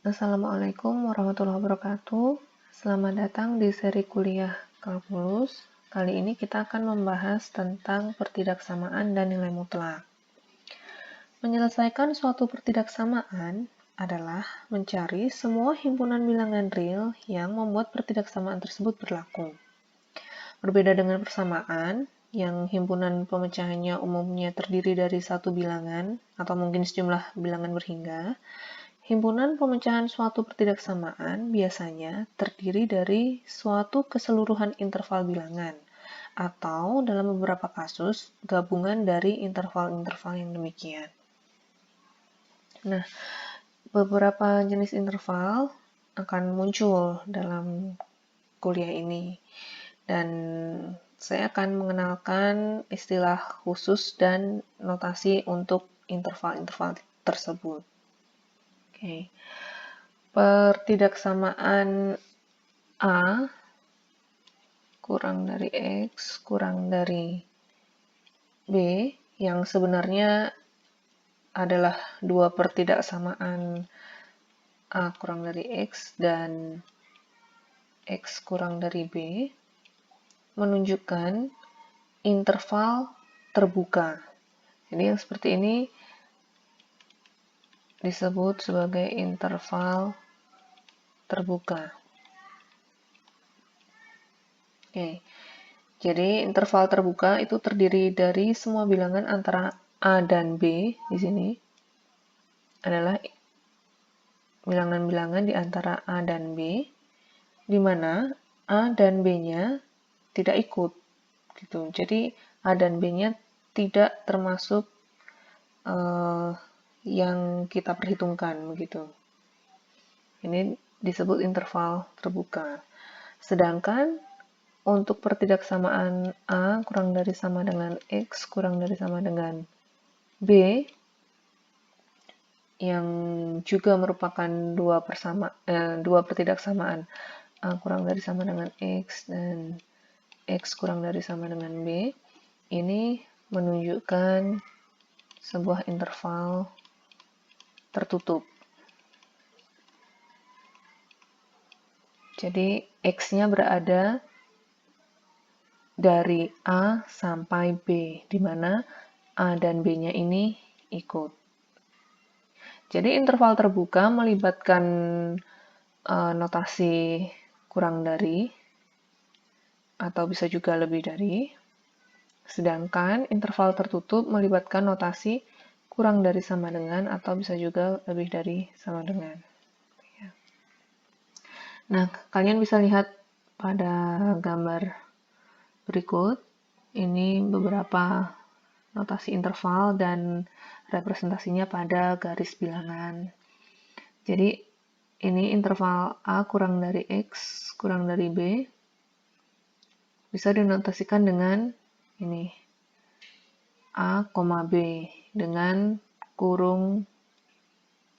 Assalamualaikum warahmatullahi wabarakatuh. Selamat datang di seri kuliah kalkulus. Kali ini kita akan membahas tentang pertidaksamaan dan nilai mutlak. Menyelesaikan suatu pertidaksamaan adalah mencari semua himpunan bilangan real yang membuat pertidaksamaan tersebut berlaku. Berbeda dengan persamaan, yang himpunan pemecahannya umumnya terdiri dari satu bilangan atau mungkin sejumlah bilangan berhingga, himpunan pemecahan suatu pertidaksamaan biasanya terdiri dari suatu keseluruhan interval bilangan, atau dalam beberapa kasus, gabungan dari interval-interval yang demikian. Nah, beberapa jenis interval akan muncul dalam kuliah ini, dan saya akan mengenalkan istilah khusus dan notasi untuk interval-interval tersebut. Oke. Pertidaksamaan A kurang dari X kurang dari B yang sebenarnya adalah dua pertidaksamaan A kurang dari X dan X kurang dari B menunjukkan interval terbuka. Jadi yang seperti ini disebut sebagai interval terbuka. Oke. Jadi interval terbuka itu terdiri dari semua bilangan antara A dan B di sini adalah bilangan-bilangan di antara A dan B, di mana A dan B-nya tidak ikut, gitu. Jadi A dan B-nya tidak termasuk yang kita perhitungkan, begitu. Ini disebut interval terbuka. Sedangkan untuk pertidaksamaan A kurang dari sama dengan X kurang dari sama dengan B yang juga merupakan dua pertidaksamaan A kurang dari sama dengan X dan X kurang dari sama dengan B, ini menunjukkan sebuah interval tertutup. Jadi X-nya berada dari A sampai B, di mana A dan B-nya ini ikut. Jadi interval terbuka melibatkan notasi kurang dari atau bisa juga lebih dari, sedangkan interval tertutup melibatkan notasi kurang dari sama dengan atau bisa juga lebih dari sama dengan. Nah, kalian bisa lihat pada gambar berikut, ini beberapa notasi interval dan representasinya pada garis bilangan. Jadi, ini interval A kurang dari X kurang dari B bisa dinotasikan dengan ini A, B dengan kurung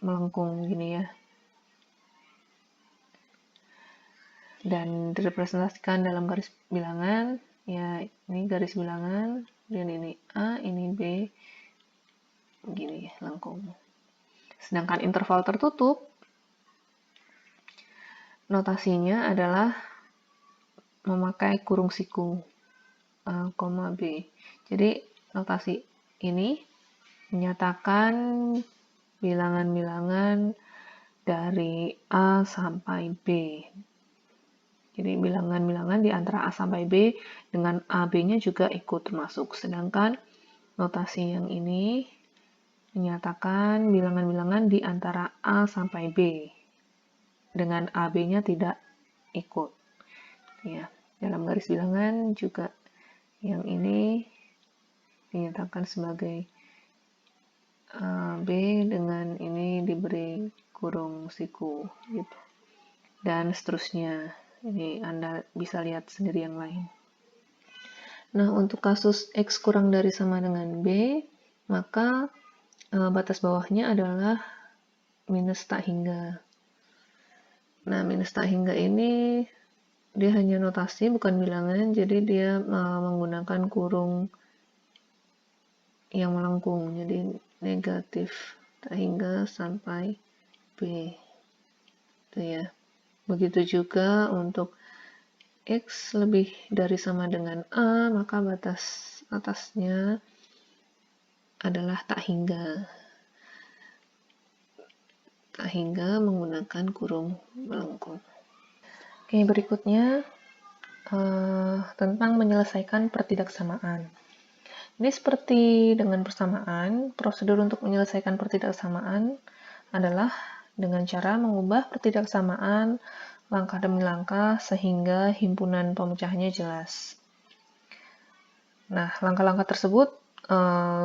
melengkung gini ya. Dan direpresentasikan dalam garis bilangan, ya ini garis bilangan, dan ini A, ini B, begini lengkung. Sedangkan interval tertutup, notasinya adalah memakai kurung siku A, B. Jadi notasi ini menyatakan bilangan-bilangan dari A sampai B. Jadi bilangan-bilangan di antara A sampai B dengan AB-nya juga ikut termasuk. Sedangkan notasi yang ini menyatakan bilangan-bilangan di antara A sampai B dengan AB-nya tidak ikut. Ya, dalam garis bilangan juga yang ini dinyatakan sebagai B dengan ini diberi kurung siku gitu. Dan seterusnya. Ini Anda bisa lihat sendiri yang lain. Nah, untuk kasus X kurang dari sama dengan B, maka batas bawahnya adalah minus tak hingga. Nah, minus tak hingga ini dia hanya notasi bukan bilangan, jadi dia menggunakan kurung yang melengkung, jadi negatif tak hingga sampai B. gitu ya. Begitu juga untuk X lebih dari sama dengan A, maka batas atasnya adalah tak hingga. Tak hingga menggunakan kurung melengkung. Oke, berikutnya tentang menyelesaikan pertidaksamaan. Ini seperti dengan persamaan, prosedur untuk menyelesaikan pertidaksamaan adalah dengan cara mengubah pertidaksamaan langkah demi langkah sehingga himpunan pemecahnya jelas. Nah, langkah-langkah tersebut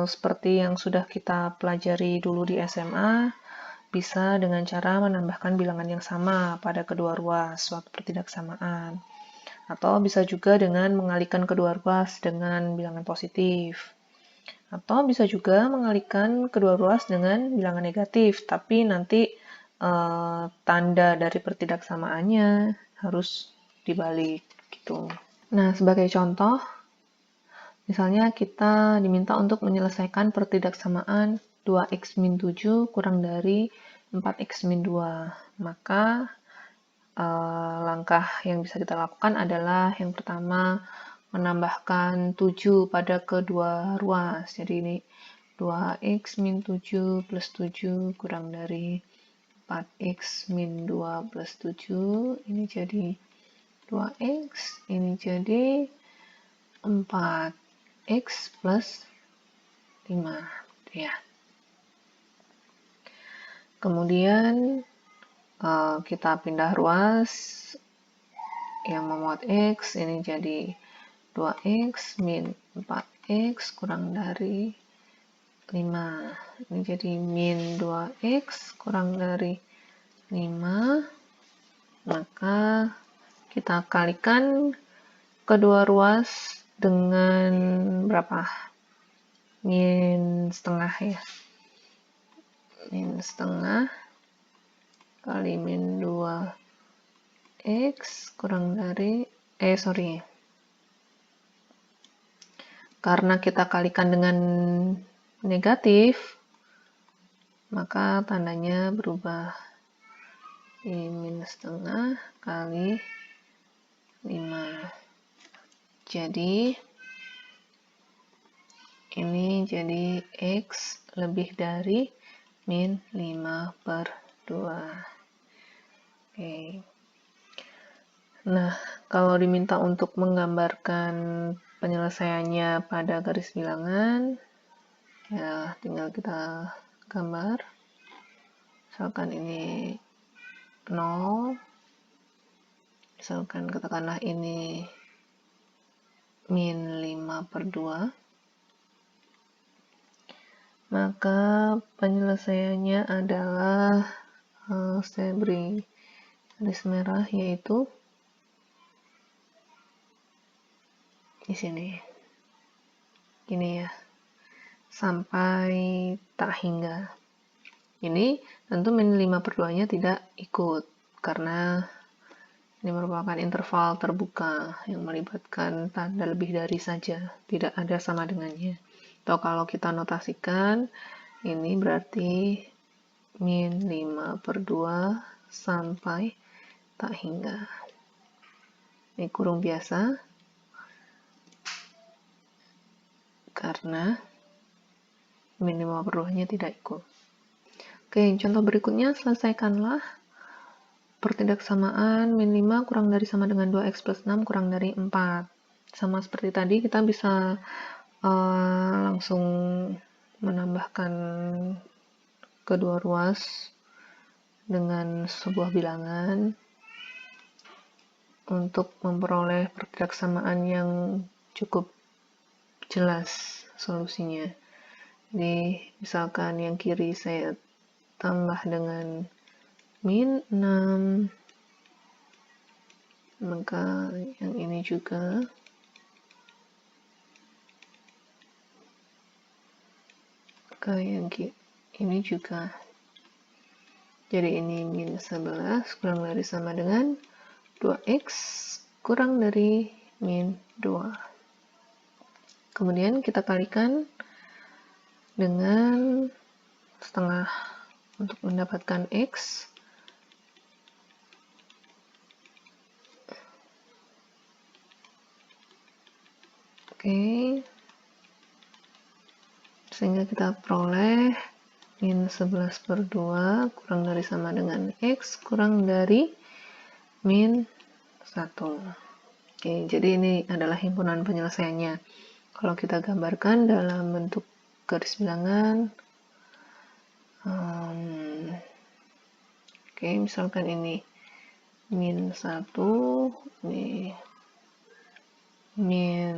seperti yang sudah kita pelajari dulu di SMA, bisa dengan cara menambahkan bilangan yang sama pada kedua ruas suatu pertidaksamaan. Atau bisa juga dengan mengalihkan kedua ruas dengan bilangan positif. Atau bisa juga mengalihkan kedua ruas dengan bilangan negatif, tapi nanti tanda dari pertidaksamaannya harus dibalik gitu. Nah, sebagai contoh, misalnya kita diminta untuk menyelesaikan pertidaksamaan 2x min 7 kurang dari 4x min 2. Maka langkah yang bisa kita lakukan adalah yang pertama menambahkan 7 pada kedua ruas. Jadi ini 2x min 7 plus 7 kurang dari 4x min 2 plus 7, ini jadi 2x, ini jadi 4x plus 5 ya. Kemudian kita pindah ruas yang memuat x, ini jadi 2x min 4x kurang dari 5. Ini jadi min 2x kurang dari 5. Maka kita kalikan kedua ruas dengan berapa? Min setengah ya. Min setengah kali min 2x kurang dari karena kita kalikan dengan negatif, maka tandanya berubah. Ini min setengah kali 5. Jadi ini jadi x lebih dari min 5/2. Oke. Nah, kalau diminta untuk menggambarkan penyelesaiannya pada garis bilangan, ya tinggal kita gambar. Misalkan ini 0, misalkan katakanlah ini min 5/2, maka penyelesaiannya adalah saya beri garis merah, yaitu di sini gini ya, sampai tak hingga. Ini tentu min 5/2 nya tidak ikut karena ini merupakan interval terbuka yang melibatkan tanda lebih dari saja, tidak ada sama dengannya. Atau kalau kita notasikan, ini berarti min 5/2 sampai tak hingga. Ini kurung biasa karena min 5/2 nya tidak ikut. Oke, contoh berikutnya, selesaikanlah pertidaksamaan min 5 kurang dari sama dengan 2x plus 6 kurang dari 4. Sama seperti tadi, kita bisa langsung menambahkan kedua ruas dengan sebuah bilangan untuk memperoleh pertidaksamaan yang cukup jelas solusinya. Jadi misalkan yang kiri saya tambah dengan min 6, maka yang ini juga ke yang ini juga. Jadi ini min 11 kurang dari sama dengan 2x kurang dari min 2. Kemudian kita kalikan dengan setengah untuk mendapatkan x. Oke, sehingga kita peroleh min 11/2 kurang dari sama dengan X kurang dari min 1. Oke, jadi ini adalah himpunan penyelesaiannya. Kalau kita gambarkan dalam bentuk garis bilangan, oke, misalkan ini min 1, ini min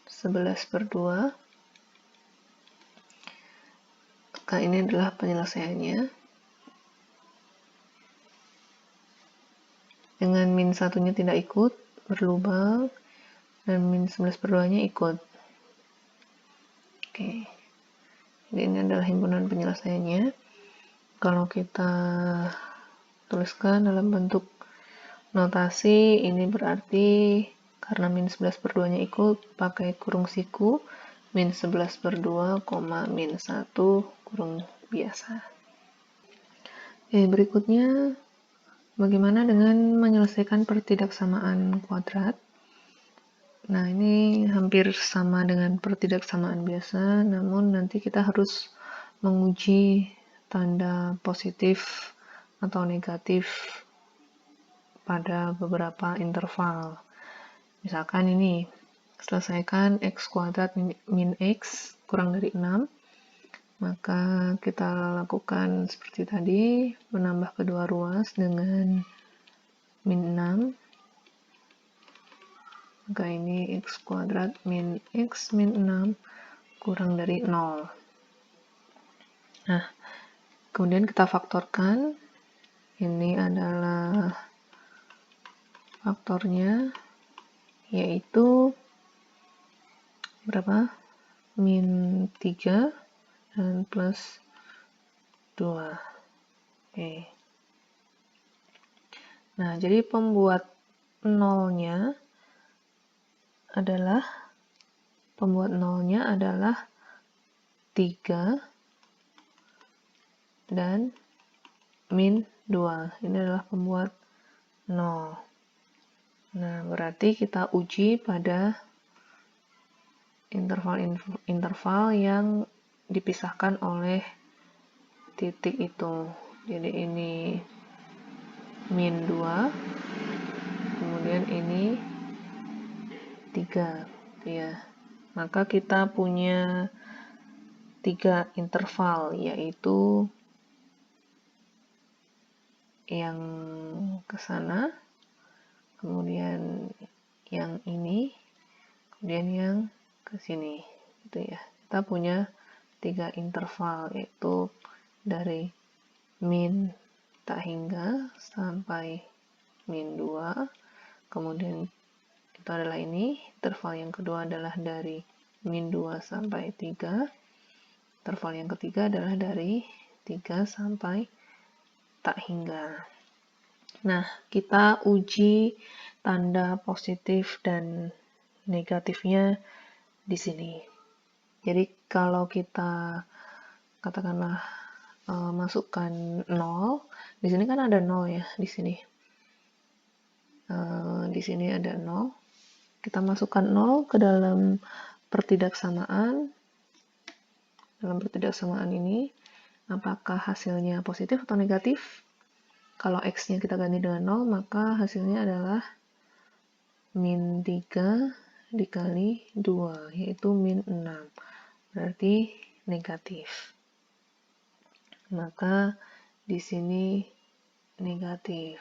11/2, maka ini adalah penyelesaiannya. Dengan min 1-nya tidak ikut, berlubang, dan min 11/2-nya ikut. Oke, jadi ini adalah himpunan penyelesaiannya. Kalau kita tuliskan dalam bentuk notasi, ini berarti karena min 11/2-nya ikut, pakai kurung siku, min 11/2, min 1 kurung biasa. Oke, berikutnya bagaimana dengan menyelesaikan pertidaksamaan kuadrat? Nah, ini hampir sama dengan pertidaksamaan biasa, namun nanti kita harus menguji tanda positif atau negatif pada beberapa interval. Misalkan ini, selesaikan x kuadrat min x kurang dari 6, maka kita lakukan seperti tadi, menambah kedua ruas dengan min 6, maka ini x kuadrat min x min 6 kurang dari 0. Nah, kemudian kita faktorkan, ini adalah faktornya, yaitu berapa? Min 3 dan plus 2. Oke. Nah, jadi pembuat nolnya adalah 3 dan min 2. Ini adalah pembuat 0. Nah, berarti kita uji pada interval yang dipisahkan oleh titik itu. Jadi ini min 2, kemudian ini 3, ya. Maka kita punya 3 interval, yaitu yang ke sana, kemudian yang ini, kemudian yang ke sini, gitu ya. Kita punya 3 interval, yaitu dari min tak hingga sampai min 2, kemudian itu adalah ini, interval yang kedua adalah dari min 2 sampai 3, interval yang ketiga adalah dari 3 sampai tak hingga. Nah, kita uji tanda positif dan negatifnya di sini. Jadi kalau kita katakanlah masukkan 0, di sini kan ada 0 ya, di sini. Di sini ada 0. Kita masukkan 0 ke dalam pertidaksamaan. Dalam pertidaksamaan ini, apakah hasilnya positif atau negatif? Kalau X-nya kita ganti dengan 0, maka hasilnya adalah min 3 dikali 2, yaitu min 6. Berarti negatif. Maka di sini negatif.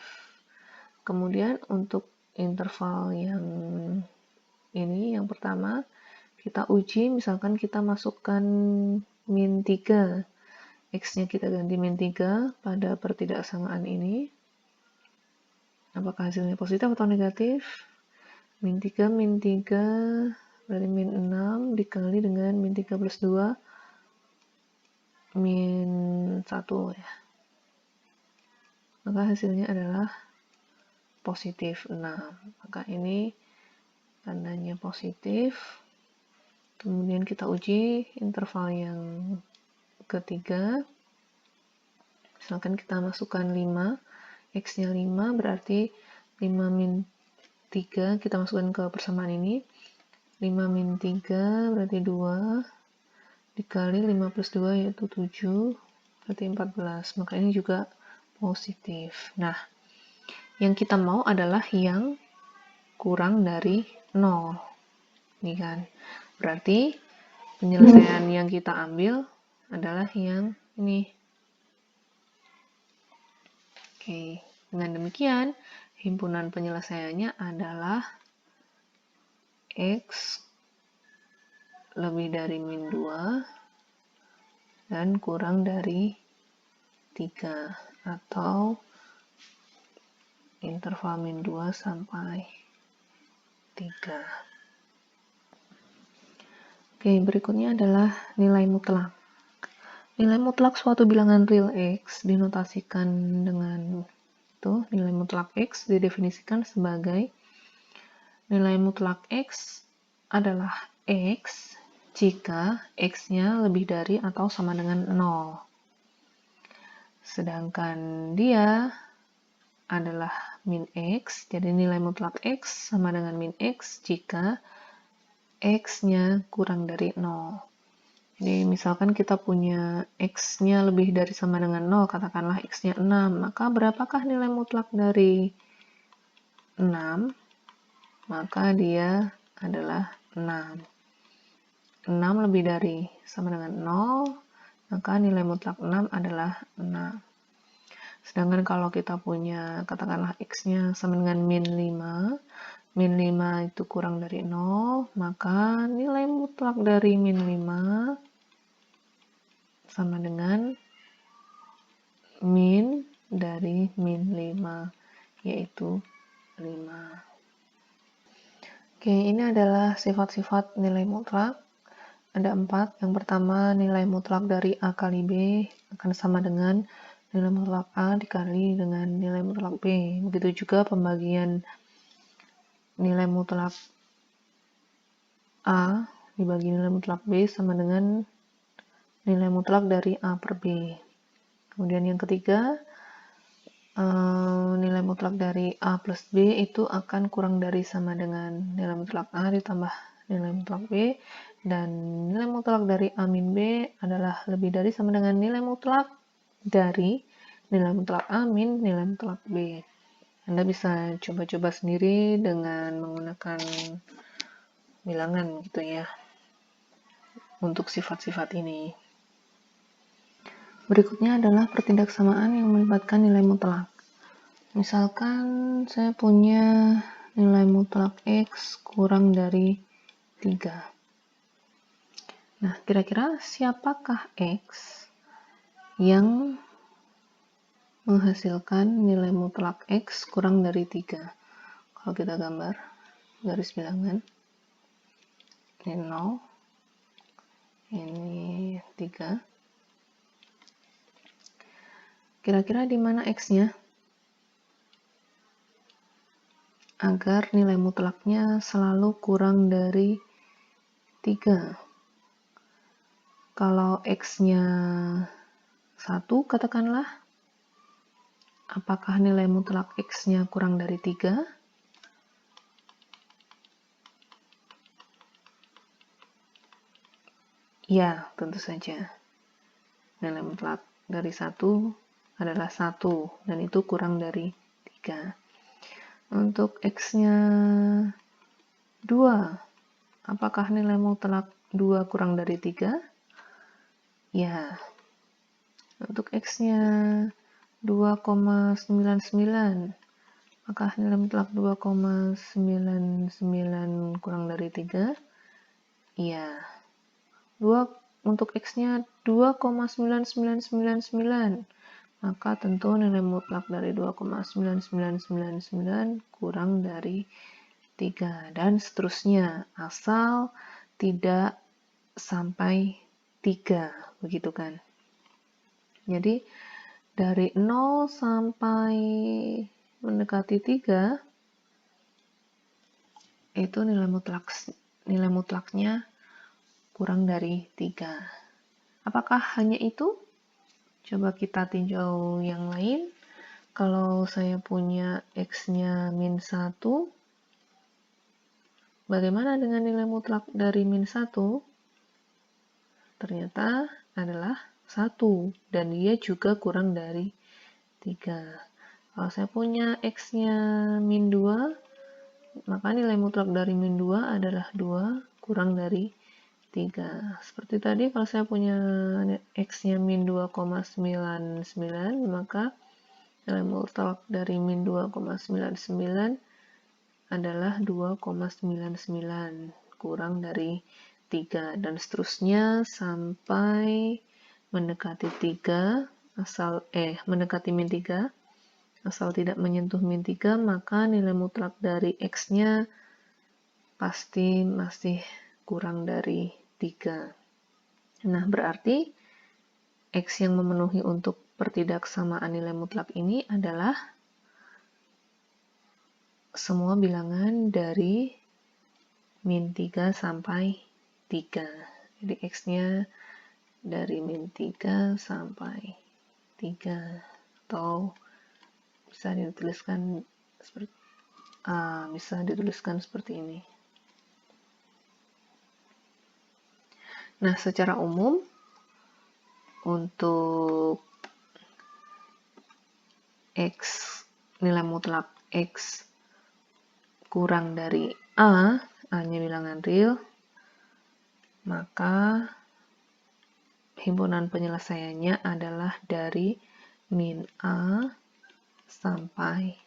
Kemudian untuk interval yang ini, yang pertama, kita uji, misalkan kita masukkan min 3, X-nya kita ganti min 3 pada pertidaksamaan ini. Apakah hasilnya positif atau negatif? Min 3 berarti min 6 dikali dengan min 3 plus 2, min 1 ya. Maka hasilnya adalah positif 6. Maka ini tandanya positif. Kemudian kita uji interval yang ketiga. Misalkan kita masukkan 5, X-nya 5 berarti 5 min 3 kita masukkan ke persamaan ini. 5 min 3 berarti 2, dikali 5 plus 2 yaitu 7, berarti 14. Maka ini juga positif. Nah, yang kita mau adalah yang kurang dari 0. Ini kan. Berarti penyelesaian yang kita ambil adalah yang ini. Oke, dengan demikian himpunan penyelesaiannya adalah X lebih dari min 2 dan kurang dari 3 atau interval min 2 sampai 3. Oke, berikutnya adalah nilai mutlak. Nilai mutlak suatu bilangan real X dinotasikan dengan itu, nilai mutlak X didefinisikan sebagai nilai mutlak X adalah X jika X-nya lebih dari atau sama dengan 0. Sedangkan dia adalah min X, jadi nilai mutlak X sama dengan min X jika X-nya kurang dari 0. Jadi misalkan kita punya X-nya lebih dari sama dengan 0, katakanlah X-nya 6, maka berapakah nilai mutlak dari 6? Maka dia adalah 6. 6 lebih dari sama dengan 0, maka nilai mutlak 6 adalah 6. Sedangkan kalau kita punya, katakanlah X-nya sama dengan min 5, min 5 itu kurang dari 0, maka nilai mutlak dari min 5 sama dengan min dari min 5, yaitu 5. Oke, ini adalah sifat-sifat nilai mutlak. Ada 4. Yang pertama, nilai mutlak dari A kali B akan sama dengan nilai mutlak A dikali dengan nilai mutlak B. Begitu juga pembagian nilai mutlak A dibagi nilai mutlak B sama dengan nilai mutlak dari A per B. Kemudian yang ketiga, nilai mutlak dari A plus B itu akan kurang dari sama dengan nilai mutlak A ditambah nilai mutlak B, dan nilai mutlak dari A min B adalah lebih dari sama dengan nilai mutlak dari nilai mutlak A min nilai mutlak B. Anda bisa coba-coba sendiri dengan menggunakan bilangan gitu ya untuk sifat-sifat ini. Berikutnya adalah pertindaksamaan yang melibatkan nilai mutlak. Misalkan saya punya nilai mutlak X kurang dari 3. Nah, kira-kira siapakah X yang menghasilkan nilai mutlak X kurang dari 3? Kalau kita gambar garis bilangan, ini 0, ini 3. Kira-kira di mana X-nya? Agar nilai mutlaknya selalu kurang dari 3. Kalau X-nya 1, katakanlah, apakah nilai mutlak X-nya kurang dari 3? Ya, tentu saja. Nilai mutlak dari 1 adalah 1, dan itu kurang dari 3. Untuk X-nya 2, apakah nilai mutlak 2 kurang dari 3? Ya. Untuk X-nya 2,99, apakah nilai mutlak 2,99 kurang dari 3? Iya. Untuk X-nya 2,9999, maka tentu nilai mutlak dari 2,9999 kurang dari 3, dan seterusnya, asal tidak sampai 3, begitu kan. Jadi dari 0 sampai mendekati 3 itu nilai mutlaknya kurang dari 3. Apakah hanya itu? Coba kita tinjau yang lain. Kalau saya punya X-nya min 1, Bagaimana dengan nilai mutlak dari min 1? Ternyata adalah 1, dan dia juga kurang dari 3. Kalau saya punya X-nya min 2, maka nilai mutlak dari min 2 adalah 2 kurang dari 3. Seperti tadi, kalau saya punya X-nya min 2,99, maka nilai mutlak dari min 2,99 adalah 2,99 kurang dari 3, dan seterusnya sampai mendekati 3, mendekati min 3, asal tidak menyentuh min 3, maka nilai mutlak dari X-nya pasti masih kurang dari 3. Nah, berarti X yang memenuhi untuk pertidaksamaan nilai mutlak ini adalah semua bilangan dari min 3 sampai 3. Jadi X-nya dari min 3 sampai 3, atau bisa dituliskan seperti ini. Nah, secara umum untuk X, nilai mutlak X kurang dari A, A-nya bilangan real, maka himpunan penyelesaiannya adalah dari min A sampai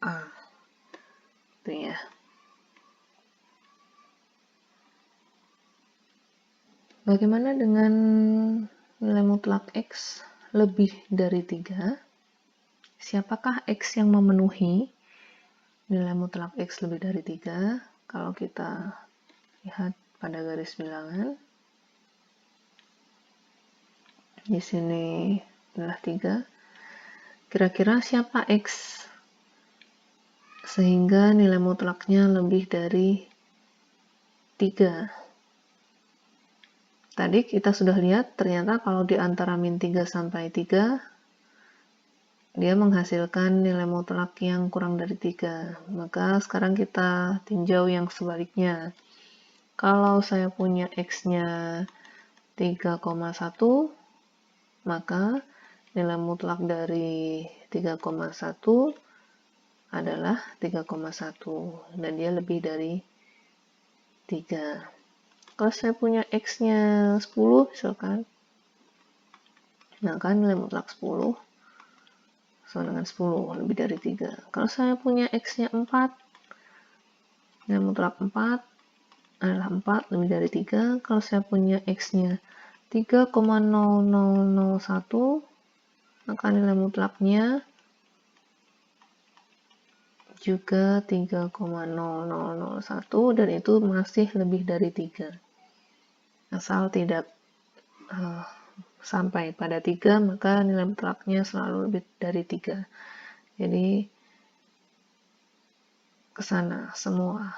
A. Itu ya. Bagaimana dengan nilai mutlak X lebih dari 3? Siapakah X yang memenuhi nilai mutlak X lebih dari 3? Kalau kita lihat pada garis bilangan, di sini adalah 3. Kira-kira siapa X sehingga nilai mutlaknya lebih dari 3? Tadi kita sudah lihat ternyata kalau di antara min 3 sampai 3, dia menghasilkan nilai mutlak yang kurang dari 3. Maka sekarang kita tinjau yang sebaliknya. Kalau saya punya X-nya 3,1, maka nilai mutlak dari 3,1 adalah 3,1, dan dia lebih dari 3. Kalau saya punya X-nya 10 misalkan, maka nilai mutlak 10 sama dengan 10, lebih dari 3. Kalau saya punya X-nya 4, nilai mutlak 4 adalah 4, lebih dari 3. Kalau saya punya X-nya 3,0001, maka nilai mutlaknya juga 3,0001, dan itu masih lebih dari 3. Asal tidak sampai pada 3, maka nilai mutlaknya selalu lebih dari 3. Jadi ke sana semua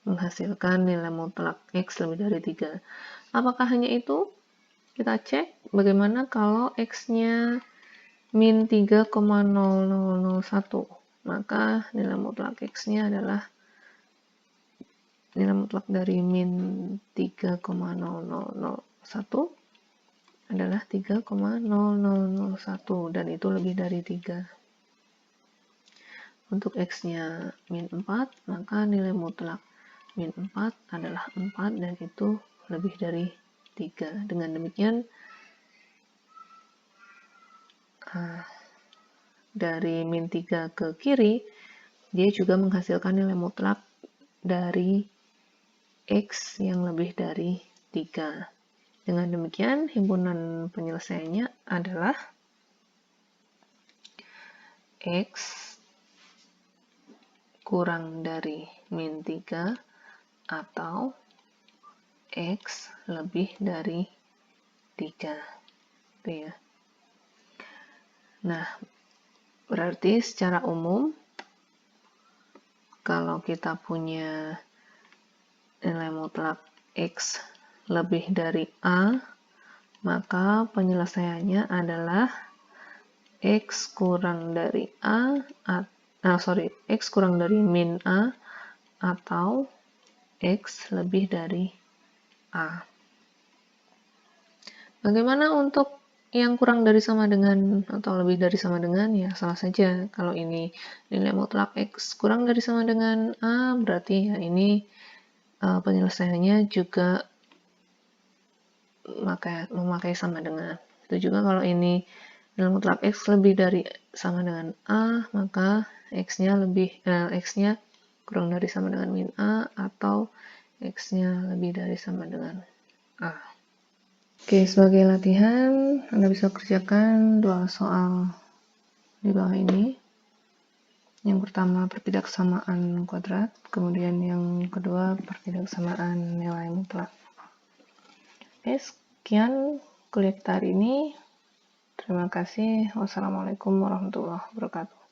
menghasilkan nilai mutlak X lebih dari 3. Apakah hanya itu? Kita cek bagaimana kalau X-nya min 3,0001. Maka nilai mutlak X-nya adalah nilai mutlak dari min 3,0001 adalah 3,0001, dan itu lebih dari 3. Untuk X-nya min 4, maka nilai mutlak min 4 adalah 4, dan itu lebih dari 3. Dengan demikian, dari min 3 ke kiri, dia juga menghasilkan nilai mutlak dari X yang lebih dari 3. Dengan demikian, himpunan penyelesaiannya adalah X kurang dari min 3 atau X lebih dari 3. Itu ya. Nah, berarti secara umum, kalau kita punya nilai mutlak X lebih dari A, maka penyelesaiannya adalah X kurang dari X kurang dari min A atau X lebih dari A. Bagaimana untuk yang kurang dari sama dengan atau lebih dari sama dengan? Ya sama saja. Kalau ini nilai mutlak X kurang dari sama dengan A, berarti ya ini penyelesaiannya juga memakai sama dengan. Itu juga kalau ini nilai mutlak X lebih dari sama dengan A, maka X-nya kurang dari sama dengan min A, atau X-nya lebih dari sama dengan A. Oke, sebagai latihan, Anda bisa kerjakan dua soal di bawah ini. Yang pertama, pertidaksamaan kuadrat, kemudian yang kedua, pertidaksamaan nilai mutlak. Oke, sekian kuliah kita hari ini. Terima kasih. Wassalamualaikum warahmatullahi wabarakatuh.